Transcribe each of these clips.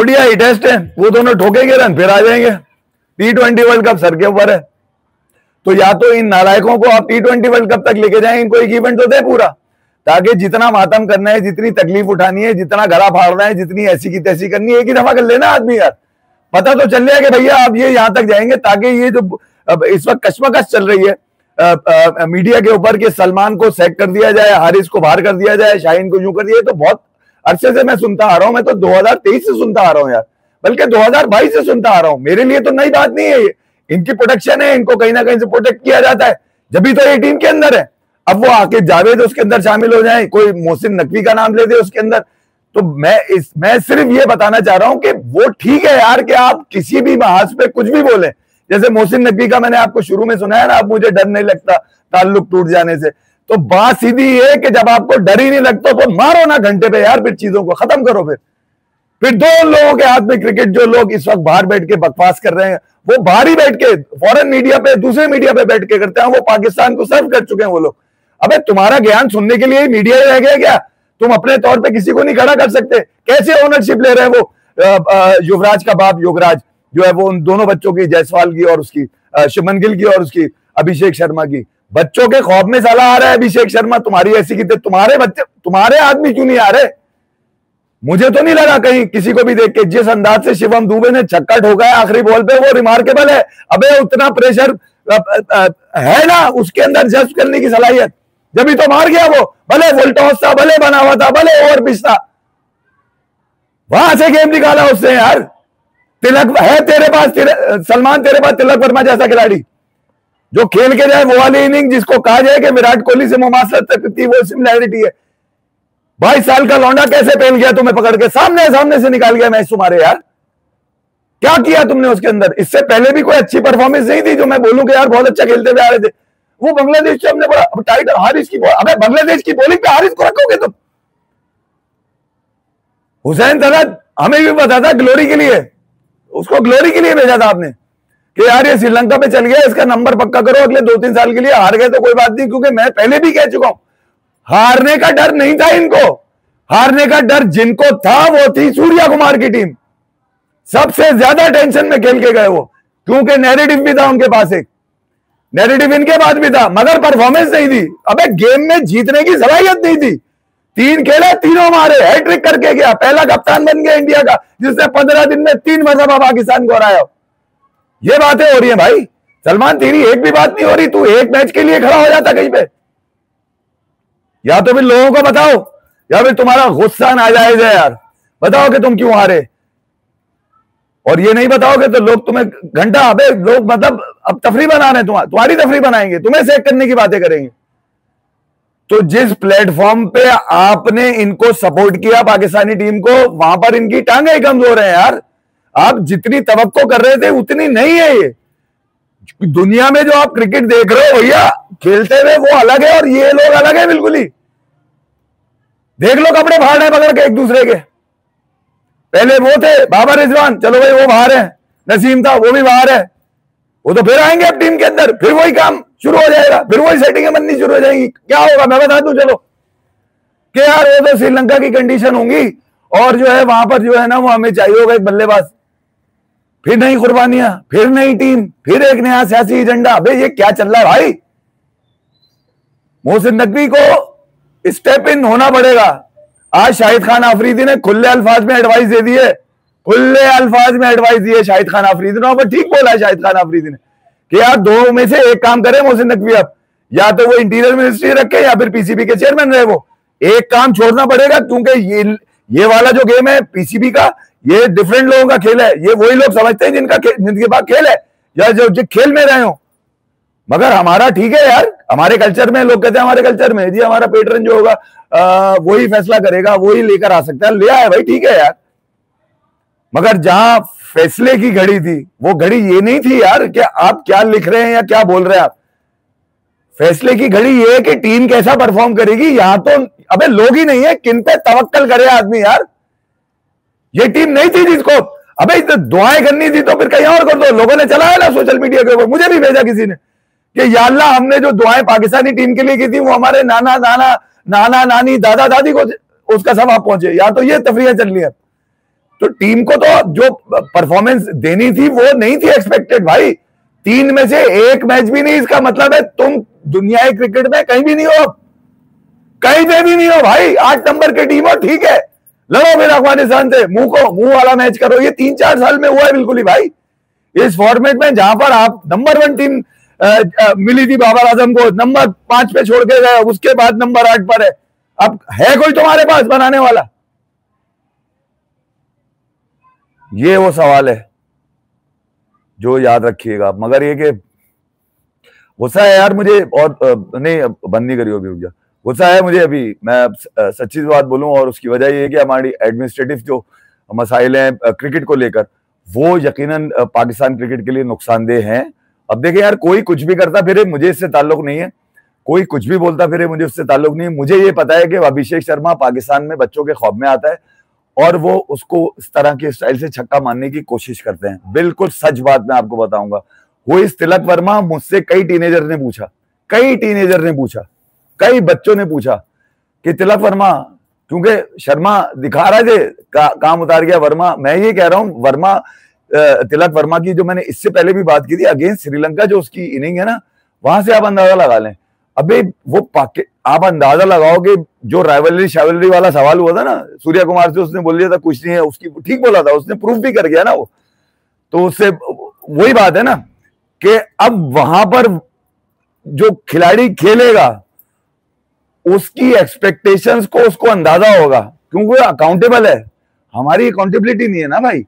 ODI test है, वो दोनों ठोकेंगे रन फिर आ जाएंगे। T20 वर्ल्ड कप सर के ऊपर है। तो या तो इन नालायकों को आप T20 वर्ल्ड कप तक लेके जाएं, इनको एक इवेंट तो दे पूरा, ताकि जितना मातम करना है, जितनी तकलीफ उठानी है, जितना गला फाड़ना है, जितनी ऐसी की तैसी करनी है, एक ही दफा कर लेना आदमी यार। पता तो चल जाए कि भैया आप ये यहां तक जाएंगे, ताकि ये जो इस वक्त कश्मकश चल रही है मीडिया के ऊपर कि सलमान को सैक कर दिया जाए, हारिस को बाहर कर दिया जाए, शाहीन को यूं कर दिया, तो बहुत अरसे से मैं सुनता आ रहा हूं। मैं तो 2023 से सुनता आ रहा हूं यार, बल्कि 2022 से सुनता आ रहा हूं। मेरे लिए तो नई बात नहीं है ये, इनकी प्रोटेक्शन है, इनको कहीं ना कहीं से प्रोटेक्ट किया जाता है, जब भी तो ये टीम के अंदर है। अब वो आके जावेद उसके अंदर शामिल हो जाए, कोई मोहसिन नकवी का नाम ले दे उसके अंदर, तो मैं सिर्फ ये बताना चाह रहा हूं कि वो ठीक है यार कि आप किसी भी महाज पे कुछ भी बोले। जैसे मोहसिन नकवी का मैंने आपको शुरू में सुनाया ना, अब मुझे डर नहीं लगता ताल्लुक टूट जाने से, तो बात सीधी है कि जब आपको डर ही नहीं लगता तो मारो ना घंटे पे यार, फिर चीजों को खत्म करो। फिर दो लोगों के हाथ में क्रिकेट, जो लोग इस वक्त बाहर बैठ के बकवास कर रहे हैं, वो बाहर ही बैठ के फॉरेन मीडिया पे, दूसरे मीडिया पे बैठ के करते हैं, वो पाकिस्तान को सर्व कर चुके हैं वो लोग। अबे तुम्हारा ज्ञान सुनने के लिए मीडिया ही रह गया क्या? तुम अपने तौर पे किसी को नहीं खड़ा कर सकते? कैसे ओनरशिप ले रहे हैं वो युवराज का बाप योगराज जो है, वो उन दोनों बच्चों की, जायसवाल की और उसकी शुभमन गिल की और उसकी अभिषेक शर्मा की, बच्चों के खौफ में साला आ रहा है अभिषेक शर्मा। तुम्हारी ऐसी की तुम्हारे बच्चे, तुम्हारे आदमी क्यों नहीं आ रहे? मुझे तो नहीं लगा कहीं किसी को भी देख के, जिस अंदाज से शिवम दुबे ने छक्का ठोका है आखिरी बॉल पे, वो रिमार्केबल है। अबे उतना प्रेशर है ना उसके अंदर जज करने की सलाहियत, जब भी तो मार गया वो, भले फुल टॉस था, भले बना हुआ था, भले ओवर पिच था, वहां से गेम निकाला उसने यार। तिलक है तेरे पास, सलमान तेरे पास तिलक वर्मा जैसा खिलाड़ी जो खेल के जाए, वो वाली इनिंग जिसको कहा जाए कि विराट कोहली से मुमासलत थी, वो सिमिलैरिटी है। 22 साल का लौंडा कैसे पेल गया तुम्हें पकड़ के, सामने से निकाल गया मैच तुम्हारे यार। क्या किया तुमने उसके अंदर? इससे पहले भी कोई अच्छी परफॉर्मेंस नहीं थी जो मैं बोलूं कि यार बहुत अच्छा खेलते हुए आ रहे थे। वो बांग्लादेश से हमने बड़ा टाइट, हारिस की बॉल, अबे बांग्लादेश की बॉलिंग पे हारिस को रखोगे तुम? हुसैन तलत हमें भी पता था ग्लोरी के लिए, उसको ग्लोरी के लिए भेजा था आपने कि यार ये श्रीलंका पे चल गया, इसका नंबर पक्का करो अगले 2-3 साल के लिए। हार गए तो कोई बात नहीं, क्योंकि मैं पहले भी कह चुका हूं, हारने का डर नहीं था इनको। हारने का डर जिनको था वो थी सूर्या कुमार की टीम। सबसे ज्यादा टेंशन में खेल के गए वो, क्योंकि नैरेटिव भी था उनके पास, एक नैरेटिव इनके पास भी था, मगर परफॉर्मेंस नहीं थी। अबे गेम में जीतने की सलाहियत नहीं थी। 3 खेले, तीनों मारे, हैट्रिक करके गया, पहला कप्तान बन गया इंडिया का जिसने 15 दिन में 3 मरतबा पाकिस्तान को हराया। ये बातें हो रही है भाई। सलमान तेरी एक भी बात नहीं हो रही, तू एक मैच के लिए खड़ा हो जाता कहीं पे। या तो फिर लोगों को बताओ, या फिर तुम्हारा गुस्सा नाजायज है यार, बताओ कि तुम क्यों हारे। और ये नहीं बताओगे तो लोग तुम्हें घंटा, अबे लोग मतलब अब तफरी बना रहे हैं, तुम्हारी तफरी बनाएंगे, तुम्हें सेक करने की बातें करेंगे। तो जिस प्लेटफॉर्म पे आपने इनको सपोर्ट किया पाकिस्तानी टीम को, वहां पर इनकी टांगे कमजोर है यार। आप जितनी तवक्को कर रहे थे उतनी नहीं है ये। दुनिया में जो आप क्रिकेट देख रहे हो भैया खेलते हुए, वो अलग है और ये लोग अलग है बिल्कुल ही। देख लो कपड़े फाड़ रहे पकड़ के एक दूसरे के। पहले वो थे बाबर रिजवान, चलो भाई वो बाहर है, नसीम था वो भी बाहर है, वो तो फिर आएंगे अब टीम के अंदर, फिर वही काम शुरू हो जाएगा, फिर वही सेटिंगें बननी शुरू हो जाएंगी। क्या होगा मैं बता दूं चलो कि यार वो तो श्रीलंका की कंडीशन होंगी और जो है वहां पर जो है ना वो हमें चाहिए होगा एक बल्लेबाज, फिर नई कुर्बानियां, फिर नई टीम, फिर एक नया सियासी एजेंडा। भाई ये क्या चल रहा है भाई? मोहसिन नकवी को स्टेप इन होना पड़ेगा। आज शाहिद खान आफरीदी ने खुले अल्फाज में एडवाइस दे दी है, खुले अल्फाज में एडवाइस दी है शाहिद खान आफरीदी ने। ठीक बोला है शाहिद खान आफरीदी ने कि यार दो में से एक काम करे मोहसिन नकवी, अब या तो वो इंटीरियर मिनिस्ट्री रखे या फिर पीसीबी के चेयरमैन रहे। वो एक काम छोड़ना पड़ेगा, क्योंकि ये वाला जो गेम है पीसीबी का, ये डिफरेंट लोगों का खेल है। ये वही लोग समझते हैं जिनके पास खेल है या जो खेल में रहे हो। मगर हमारा ठीक है यार, हमारे कल्चर में लोग कहते हैं हमारे कल्चर में जी हमारा पेट्रन जो होगा वही फैसला करेगा, वही लेकर आ सकता है। ले आया भाई, ठीक है यार, मगर जहां फैसले की घड़ी थी वो घड़ी ये नहीं थी यार कि आप क्या लिख रहे हैं या क्या बोल रहे हैं आप। फैसले की घड़ी ये है कि टीम कैसा परफॉर्म करेगी। यहां तो अबे लोग ही नहीं है, किन पे तवक्कल करे आदमी यार। ये टीम नहीं थी जिसको अबे तो दुआएं करनी थी तो फिर कहीं और कर दो। लोगों ने चलाया ना सोशल मीडिया के ऊपर, मुझे भी भेजा किसी ने कि या अल्लाह हमने जो दुआएं पाकिस्तानी टीम के लिए की थी वो हमारे नाना नानी दादा दादी को उसका सवाब पहुंचे। या तो ये तफरीह चल रही है। तो टीम को तो जो परफॉर्मेंस देनी थी वो नहीं थी एक्सपेक्टेड भाई। 3 में से 1 मैच भी नहीं, इसका मतलब है तुम दुनिया क्रिकेट में कहीं भी नहीं हो, कहीं पे भी नहीं हो भाई। 8 नंबर की टीम हो, ठीक है, लड़ो फिर अफगानिस्तान से, मुंह वाला मैच करो। ये 3-4 साल में हुआ है बिल्कुल ही भाई, इस फॉर्मेट में, जहां पर आप नंबर 1 टीम मिली थी बाबर आजम को, नंबर 5 पे छोड़ के गए, उसके बाद नंबर 8 पर है। अब है कोई तुम्हारे पास बनाने वाला? ये वो सवाल है जो याद रखिएगा। मगर ये कि गुस्सा है यार मुझे, और नहीं बंद नहीं करी अभी, गुस्सा है मुझे अभी, मैं सच्ची बात बोलूं, और उसकी वजह ये है कि हमारी एडमिनिस्ट्रेटिव जो मसाइल हैं क्रिकेट को लेकर, वो यकीनन पाकिस्तान क्रिकेट के लिए नुकसानदेह हैं। अब देखें यार, कोई कुछ भी करता फिरे, मुझे इससे ताल्लुक नहीं है, कोई कुछ भी बोलता फिरे, मुझे उससे ताल्लुक नहीं है। मुझे ये पता है कि अभिषेक शर्मा पाकिस्तान में बच्चों के ख्वाब में आता है और वो उसको इस तरह के स्टाइल से छक्का मारने की कोशिश करते हैं। बिल्कुल सच बात मैं आपको बताऊंगा। वो इस तिलक वर्मा, मुझसे कई टीनेजर ने पूछा, कई बच्चों ने पूछा कि तिलक वर्मा, क्योंकि शर्मा दिखा रहा थे काम उतार गया वर्मा। मैं ये कह रहा हूं, वर्मा, तिलक वर्मा की जो मैंने इससे पहले भी बात की थी अगेंस्ट श्रीलंका, जो उसकी इनिंग है ना, वहां से आप अंदाजा लगा लें। अबे वो आप अंदाजा लगाओ कि जो राइवलरी वाला सवाल हुआ था ना सूर्या कुमार से, उसने बोल दिया था कुछ नहीं है, उसकी ठीक बोला था, उसने प्रूफ भी कर गया ना वो। तो उससे वही बात है ना कि अब वहां पर जो खिलाड़ी खेलेगा उसकी एक्सपेक्टेशंस को उसको अंदाजा होगा, क्योंकि अकाउंटेबल है। हमारी अकाउंटेबिलिटी नहीं है ना भाई,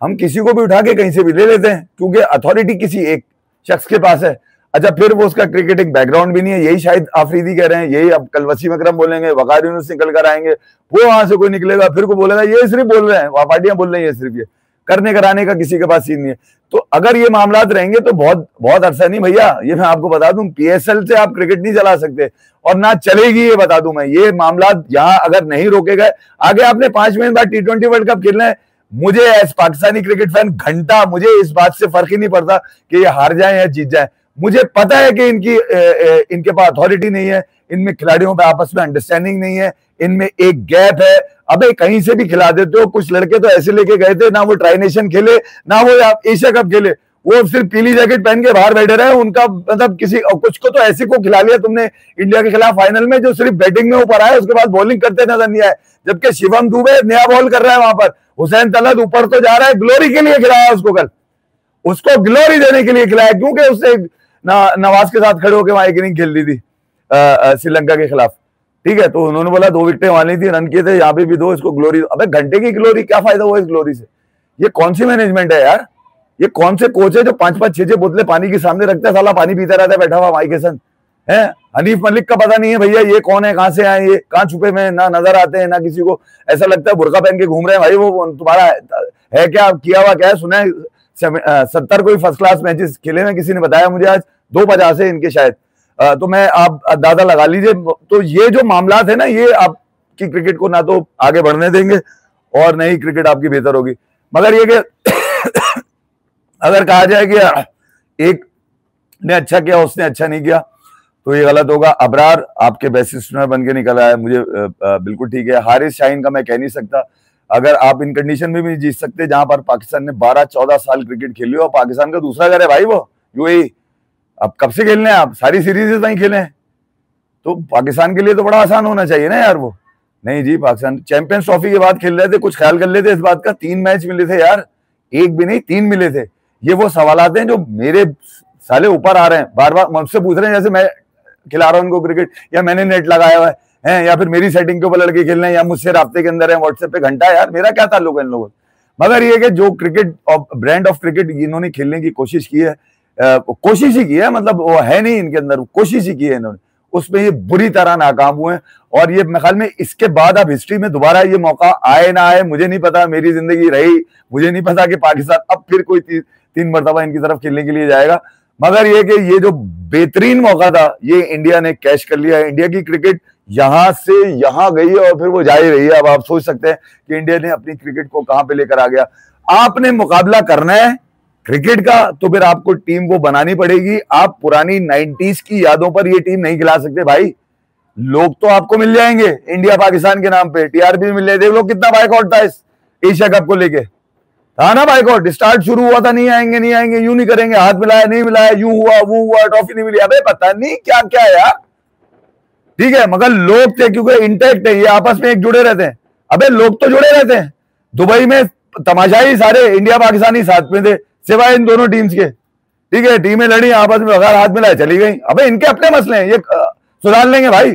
हम किसी को भी उठा के कहीं से भी ले लेते हैं, क्योंकि अथॉरिटी किसी एक शख्स के पास है। अच्छा, फिर वो उसका क्रिकेटिंग बैकग्राउंड भी नहीं है, यही शायद आफरीदी कह रहे हैं, यही अब कल वसीम अकरम बोलेंगे, वकार यूनुस निकल कर आएंगे, वो वहां से कोई निकलेगा फिर को बोलेगा ये सिर्फ बोल रहे हैं, वहां पार्टियां बोल रही है, सिर्फ ये करने कराने का किसी के पास सीन नहीं है। तो अगर ये मामलात रहेंगे तो बहुत अरसा नहीं भैया, ये मैं आपको बता दूं, PSL से आप क्रिकेट नहीं चला सकते और ना चलेगी, ये बता दूं मैं। ये मामलात यहाँ अगर नहीं रोके गए, आगे आपने 5 महीने बाद T20 वर्ल्ड कप खेलना है, मुझे एज पाकिस्तानी क्रिकेट फैन घंटा, मुझे इस बात से फर्क ही नहीं पड़ता कि ये हार जाए या जीत जाए। मुझे पता है कि इनके पास अथॉरिटी नहीं है, इनमें खिलाड़ियों में आपस में अंडरस्टैंडिंग नहीं है, इनमें एक गैप है। अबे कहीं से भी खिला देते हो। कुछ लड़के तो ऐसे लेके गए थे, ना वो ट्राई नेशन खेले, ना वो एशिया कप खेले, वो सिर्फ पीली जैकेट पहन के बाहर बैठे रहे। उनका मतलब किसी कुछ को तो ऐसे को खिला लिया तुमने इंडिया के खिलाफ फाइनल में, जो सिर्फ बैटिंग में ऊपर आए, उसके बाद बॉलिंग करते नजर नहीं आए। जबकि शिवम दुबे नया बॉल कर रहा है वहां पर, हुसैन तलत ऊपर तो जा रहा है, ग्लोरी के लिए खिलाया उसको, कल उसको ग्लोरी देने के लिए खिलाया, क्योंकि उससे नवाज के साथ खड़े होकर वहां एक इनिंग खेल दी थी श्रीलंका के खिलाफ, ठीक है। तो उन्होंने बोला 2 विकेटें वाली थी, रन किए थे, यहाँ पे भी 2, इसको ग्लोरी। अबे घंटे की ग्लोरी, क्या फायदा हुआ इस ग्लोरी से? ये कौन सी मैनेजमेंट है यार? ये कौन से कोच है जो 5-5, 6-6 बोतलें पानी के सामने रखते हैं, साला पानी पीता रहता है बैठा हुआ माई के संग है। हनीफ मलिक का पता नहीं है भैया, ये कौन है, कहां से आए, ये कहां छुपे में, ना नजर आते हैं, ना किसी को ऐसा लगता है बुर्का पहन के घूम रहे हैं। भाई वो तुम्हारा है क्या, किया हुआ क्या है? सुना है 70 कोई फर्स्ट क्लास मैचेस खेले हैं, किसी ने बताया मुझे आज, 250 है इनके शायद। तो मैं आप अंदाजा लगा लीजिए। तो ये जो मामलात है ना, ये आपकी क्रिकेट को ना तो आगे बढ़ने देंगे और नहीं क्रिकेट आपकी बेहतर होगी। मगर ये कि अगर कहा जाए कि एक ने अच्छा किया, उसने अच्छा नहीं किया, तो ये गलत होगा। अबरार आपके बेस्ट स्पिनर बन के निकल आया, मुझे बिल्कुल ठीक है। हारिस शाहीन का मैं कह नहीं सकता, अगर आप इन कंडीशन में भी जीत सकते जहां पर पाकिस्तान ने 12-14 साल क्रिकेट खेली हो, पाकिस्तान का दूसरा घर है भाई वो UAE। अब कब से खेलने हैं आप? सारी सीरीज वहीं खेले हैं, तो पाकिस्तान के लिए तो बड़ा आसान होना चाहिए ना यार। वो नहीं जी, पाकिस्तान चैंपियंस ट्रॉफी के बाद खेल रहे थे, कुछ ख्याल कर लेते इस बात का। 3 मैच मिले थे यार, एक भी नहीं 3 मिले थे। ये वो सवालात हैं जो मेरे साले ऊपर आ रहे हैं, बार बार मुझसे पूछ रहे हैं, जैसे मैं खिला रहा हूं उनको क्रिकेट, या मैंने नेट लगाया हुआ है, या फिर मेरी सेटिंग के ऊपर लड़के खेल रहे हैं, या मुझसे राब्ते के अंदर है व्हाट्सएप पे घंटा। यार मेरा क्या ताल्लुक है इन लोगों से? मगर ये कि जो क्रिकेट ब्रांड ऑफ क्रिकेट इन्होंने खेलने की कोशिश की है, कोशिश ही की है, मतलब वो है नहीं इनके अंदर, कोशिश ही की है इन्होंने, उसमें ये बुरी तरह नाकाम हुए हैं। और ये मेरे ख्याल में इसके बाद अब हिस्ट्री में दोबारा ये मौका आए ना आए मुझे नहीं पता, मेरी जिंदगी रही, मुझे नहीं पता कि पाकिस्तान अब फिर कोई 3 मरतबा इनकी तरफ खेलने के लिए जाएगा। मगर ये कि ये जो बेहतरीन मौका था, ये इंडिया ने कैच कर लिया है। इंडिया की क्रिकेट यहां से यहां गई है और फिर वो जा ही रही है। अब आप सोच सकते हैं कि इंडिया ने अपनी क्रिकेट को कहां पे लेकर आ गया। आपने मुकाबला करना है क्रिकेट का, तो फिर आपको टीम वो बनानी पड़ेगी। आप पुरानी 90s की यादों पर ये टीम नहीं खिला सकते भाई। लोग तो आपको मिल जाएंगे इंडिया पाकिस्तान के नाम पे, TRP मिल जाए। देख लो कितना बायकॉट था इस एशिया कप को लेके, था ना बाइकआउट, स्टार्ट शुरू हुआ था, नहीं आएंगे नहीं आएंगे, यूं नहीं करेंगे, हाथ मिलाया नहीं मिलाया, यूं हुआ वो हुआ, ट्रॉफी नहीं मिली, अबे पता नहीं क्या क्या यार, ठीक है, मगर लोग थे क्योंकि इंटैक्ट है, ये आपस में एक जुड़े रहते हैं। अबे लोग तो जुड़े रहते हैं, दुबई में तमाशाई सारे इंडिया पाकिस्तानी साथ में थे, सिवाय इन दोनों टीम्स के, ठीक है, टीमें लड़ी आपस में, अगर हाथ मिलाए चली गई, अबे इनके अपने मसले हैं, ये सुधार लेंगे भाई।